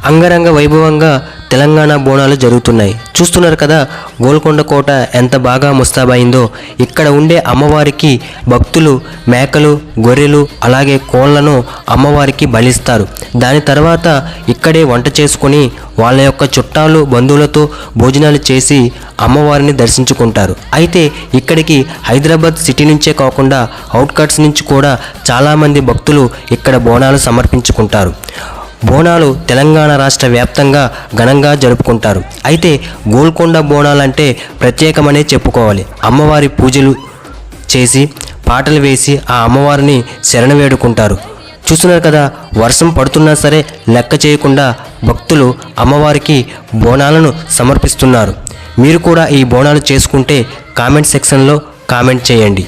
అంగరంగ వైభవంగా తెలంగాణ బోనాలు జరుగుతున్నాయి. చూస్తున్నారు కదా గోల్కొండ కోట ఎంత బాగా ముస్తాబైందో. ఇక్కడ ఉండే అమ్మవారికి భక్తులు మేకలు, గొర్రెలు అలాగే కోళ్లను అమ్మవారికి బలిస్తారు. దాని తర్వాత ఇక్కడే వంట చేసుకొని వాళ్ళ యొక్క చుట్టాలు బంధువులతో భోజనాలు చేసి అమ్మవారిని దర్శించుకుంటారు. అయితే ఇక్కడికి హైదరాబాద్ సిటీ నుంచే కాకుండా అవుట్కట్స్ నుంచి కూడా చాలామంది భక్తులు ఇక్కడ బోనాలు సమర్పించుకుంటారు. బోనాలు తెలంగాణ రాష్ట్ర వ్యాప్తంగా ఘనంగా జరుపుకుంటారు. అయితే గోల్కొండ బోనాలంటే ప్రత్యేకమనే చెప్పుకోవాలి. అమ్మవారి పూజలు చేసి పాటలు వేసి ఆ అమ్మవారిని శరణ వేడుకుంటారు. చూస్తున్నారు కదా వర్షం పడుతున్నా సరే లెక్క చేయకుండా భక్తులు అమ్మవారికి బోనాలను సమర్పిస్తున్నారు. మీరు కూడా ఈ బోనాలు చేసుకుంటే కామెంట్ సెక్షన్లో కామెంట్ చేయండి.